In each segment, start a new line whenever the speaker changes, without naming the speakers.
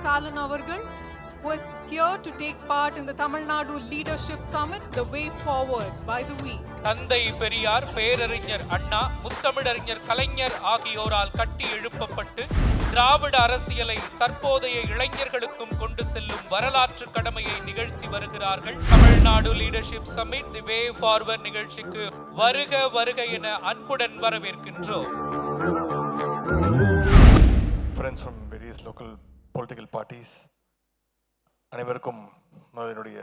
Stalin avargal was here to take part in the Tamil Nadu Leadership Summit, The Way Forward by the Week.
தந்தை பெரியார், பேரறிஞர் அண்ணா, முத்தமிழறிஞர் கலைஞர் ஆகியோரால் கட்டி எழுப்பப்பட்டு திராவிட அரசியலை தற்போதைய இளைஞர்களுக்கும் கொண்டு செல்லும் வரலாற்று கடமையை நிகழ்த்தி வருகிறார்கள். தமிழ்நாடு லீடர்ஷிப் சமிட் தி வே ஃபார்வர்ட் நிகழ்ச்சிக்கு வருக வருக என அன்புடன் வரவேற்கின்றோம்.
Friends from various local political parties, அனைவருக்கும் என்னுடைய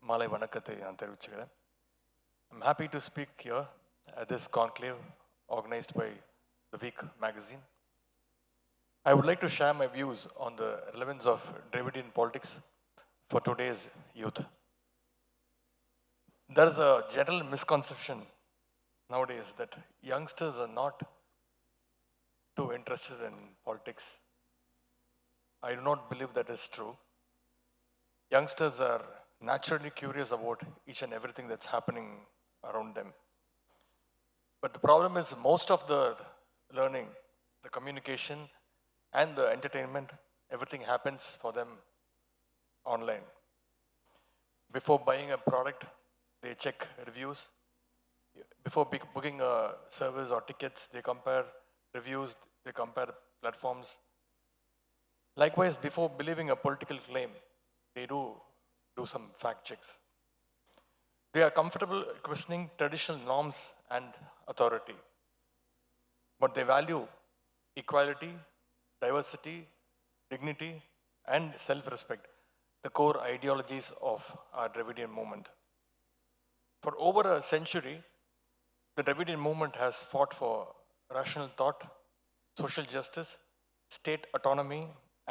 மாலை வணக்கத்தை நான் தெரிவிச்சுக்கிறேன். I'm happy to speak here at this conclave organized by The Week magazine. I would like to share my views on the relevance of Dravidian politics for today's youth. There is a general misconception nowadays that youngsters are not too interested in politics. I do not believe that is true. Youngsters are naturally curious about each and everything that's happening around them. But the problem is most of the learning, the communication and the entertainment, everything happens for them online. Before buying a product, they check reviews. Before booking a service or tickets, they compare reviews, they compare platforms. Likewise, before believing a political claim, they do some fact checks. They are comfortable questioning traditional norms and authority, but they value equality, diversity, dignity, and self-respect, the core ideologies of our Dravidian movement. For over a century, the Dravidian movement has fought for rational thought, social justice, state autonomy,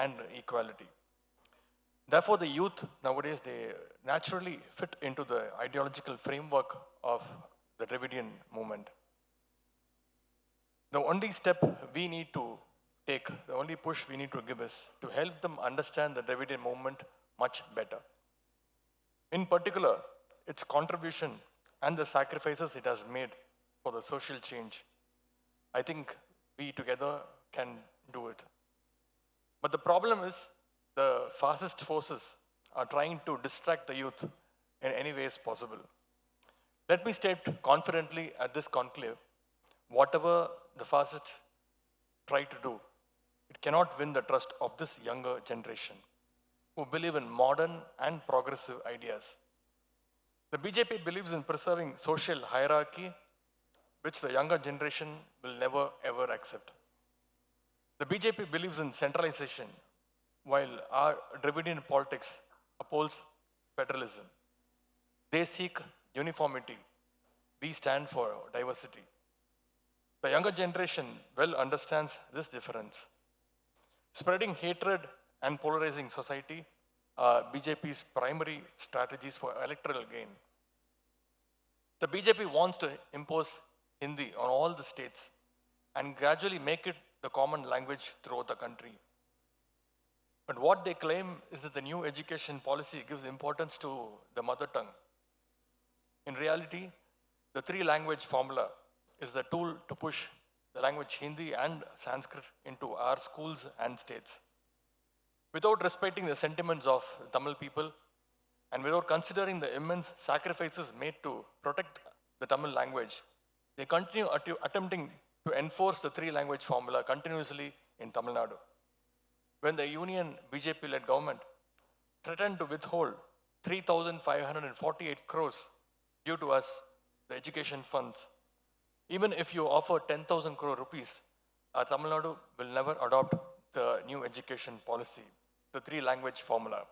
and equality. Therefore, the youth nowadays, they naturally fit into the ideological framework of the Dravidian movement. The only step we need to take, the only push we need to give is to help them understand the Dravidian movement much better. In particular, its contribution and the sacrifices it has made for the social change. I think we together can do it. But the problem is the fascist forces are trying to distract the youth in any ways possible. Let me state confidently at this conclave, whatever the fascists try to do, it cannot win the trust of this younger generation who believe in modern and progressive ideas. The BJP believes in preserving social hierarchy, which the younger generation will never ever accept. The BJP believes in centralization, while our Dravidian politics upholds federalism. They seek uniformity. We stand for diversity. The younger generation well understands this difference. Spreading hatred and polarizing society are BJP's primary strategies for electoral gain. The BJP wants to impose Hindi on all the states and gradually make it the common language throughout the country. But what they claim is that the new education policy gives importance to the mother tongue. In reality, the three-language formula is the tool to push the language Hindi and Sanskrit into our schools and states. Without respecting the sentiments of the Tamil people and without considering the immense sacrifices made to protect the Tamil language, they continue attempting to enforce the three-language formula continuously in Tamil Nadu. When the union BJP-led government threatened to withhold 3,548 crores due to us, the education funds, even if you offer 10,000 crore rupees, Tamil Nadu will never adopt the new education policy, the three-language formula.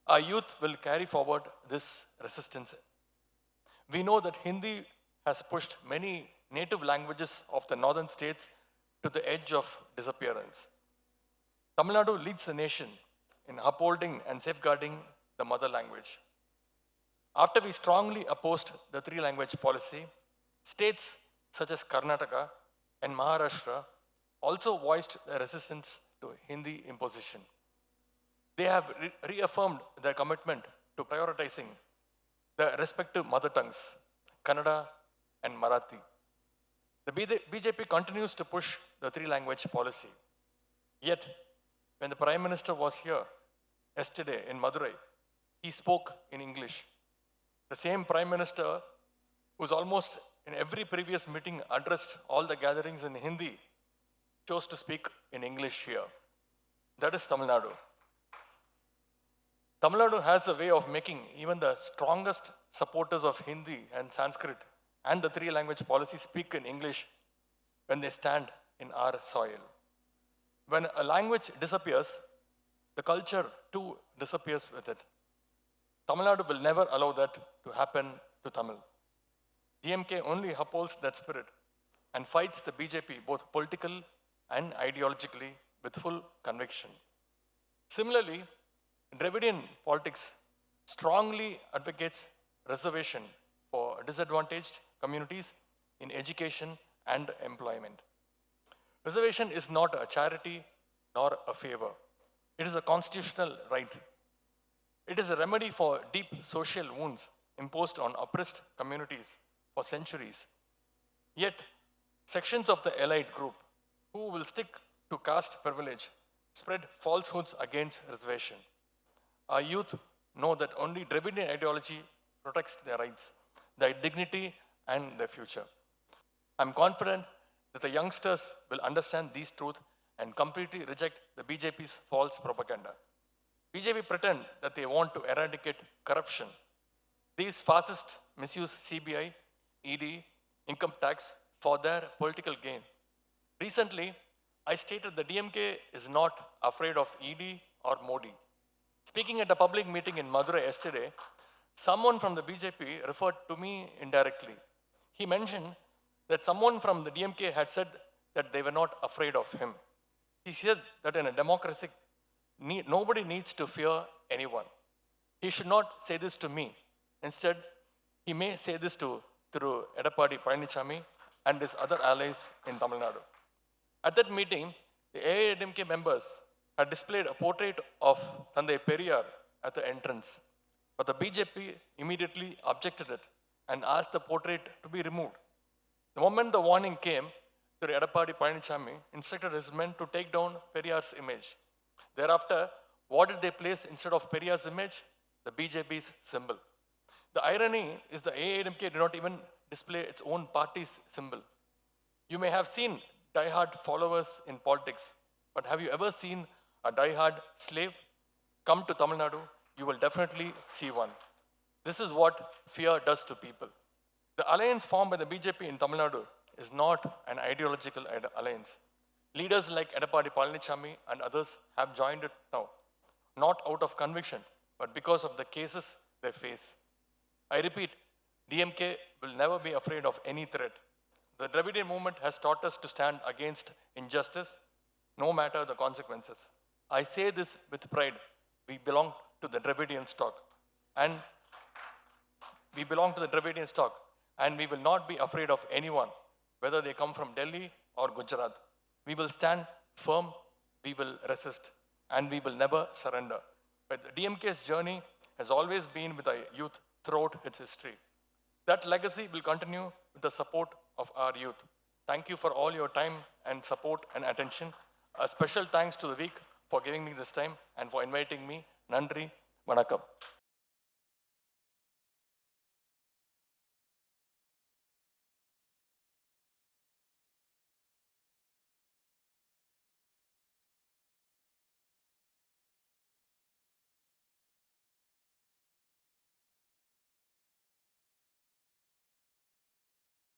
Our youth will carry forward this resistance. We know that Hindi has pushed many native languages of the northern states to the edge of disappearance. Tamil Nadu leads the nation in upholding and safeguarding the mother language. After we strongly opposed the three-language policy, states such as Karnataka and Maharashtra also voiced their resistance to Hindi imposition. They have reaffirmed their commitment to prioritizing the respective mother tongues, Kannada and Marathi. The BJP continues to push the three-language policy. Yet, when the Prime Minister was here yesterday in Madurai, he spoke in English. The same Prime Minister who's almost in every previous meeting addressed all the gatherings in Hindi chose to speak in English here. That is Tamil Nadu. Tamil Nadu has a way of making even the strongest supporters of Hindi and Sanskrit and the three-language policy speak in English when they stand in our soil. When a language disappears, the culture too disappears with it. Tamil Nadu will never allow that to happen to Tamil. DMK only upholds that spirit and fights the BJP both political and ideologically with full conviction. Similarly, Dravidian politics strongly advocates reservation for disadvantaged communities in education and employment. Reservation is not a charity nor a favor. It is a constitutional right. It is a remedy for deep social wounds imposed on oppressed communities for centuries. Yet, sections of the elite group who will stick to caste privilege spread falsehoods against reservation. Our youth know that only Dravidian ideology protects their rights, their dignity, and their future. I'm confident that the youngsters will understand these truths and completely reject the BJP's false propaganda. BJP pretend that they want to eradicate corruption. These fascists misuse CBI, ED, income tax for their political gain. Recently, I stated the DMK is not afraid of ED or Modi. Speaking at a public meeting in Madurai yesterday, someone from the BJP referred to me indirectly. He mentioned that someone from the DMK had said that they were not afraid of him. He said that in a democracy, nobody needs to fear anyone. He should not say this to me. Instead, he may say this through Edappadi Palanichami and his other allies in Tamil Nadu. At that meeting, the ADMK members had displayed a portrait of Thandai Periyar at the entrance. But the BJP immediately objected it and asked the portrait to be removed. The moment the warning came, the Edappadi Palanichami instructed his men to take down Periyar's image. Thereafter, what did they place instead of Periyar's image? The BJP's symbol. The irony is the AIDMK did not even display its own party's symbol. You may have seen die-hard followers in politics, but have you ever seen a die-hard slave? Come to Tamil Nadu, you will definitely see one. This is what fear does to people. The alliance formed by the BJP in Tamil Nadu is not an ideological alliance. Leaders like Edappadi Palanichami and others have joined it now, not out of conviction, but because of the cases they face. I repeat, DMK will never be afraid of any threat. The Dravidian movement has taught us to stand against injustice, no matter the consequences. I say this with pride. We belong to the Dravidian stock. And we will not be afraid of anyone, whether they come from Delhi or Gujarat. We will stand firm, we will resist, and we will never surrender. But the DMK's journey has always been with the youth throughout its history. That legacy will continue with the support of our youth. Thank you for all your time and support and attention. A special thanks to the week for giving me this time and for inviting me. Nandri, Vanakkam.